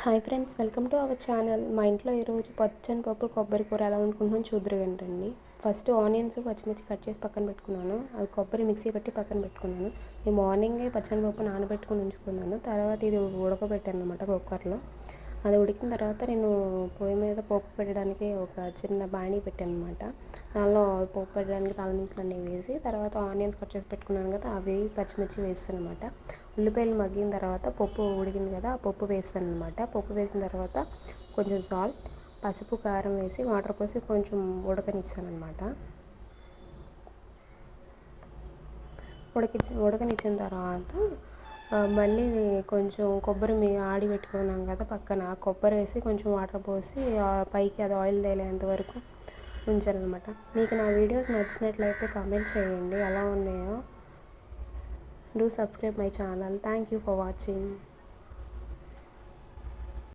Hi friends, welcome to our channel. మా ఇంట్లో ఈరోజు పచ్చని పప్పు కొబ్బరి కూర ఎలా వండుకుంటున్నాం చూద్దరుగంటండి. ఫస్ట్ ఆనియన్స్ పచ్చిమిర్చి కట్ చేసి పక్కన పెట్టుకున్నాను. అది కొబ్బరి మిక్సీ పెట్టి పక్కన పెట్టుకున్నాను. నేను మార్నింగే పచ్చని పప్పు నానబెట్టుకుని ఉంచుకున్నాను. తర్వాత ఇది ఉడకబెట్టాను అనమాట కుక్కర్లో. అది ఉడికిన తర్వాత నేను పొయ్యి మీద పోపు పెట్టడానికి ఒక చిన్న బాణీ పెట్టాను అనమాట. దానిలో పోపు పెట్టడానికి తాలింపులు అన్నీ వేసి తర్వాత ఆనియన్స్ కట్ చేసి పెట్టుకున్నాను కదా, అవి పచ్చిమిర్చి వేస్తాను అనమాట. ఉల్లిపాయలు మగ్గిన తర్వాత పప్పు ఉడికింది కదా, ఆ పప్పు వేస్తాను అనమాట. పప్పు వేసిన తర్వాత కొంచెం సాల్ట్, పసుపు, కారం వేసి వాటర్ పోసి కొంచెం ఉడకనిచ్చాను అనమాట. ఉడకనిచ్చిన తర్వాత మళ్ళీ కొంచెం కొబ్బరి ఆడి పెట్టుకున్నాం కదా పక్కన, ఆ కొబ్బరి వేసి కొంచెం వాటర్ పోసి పైకి అది ఆయిల్ తేలేంత వరకు ఉంచానమాట. మీకు నా వీడియోస్ నచ్చినట్లయితే కామెంట్ చేయండి ఎలా ఉన్నాయో. Do subscribe my channel. Thank you for watching.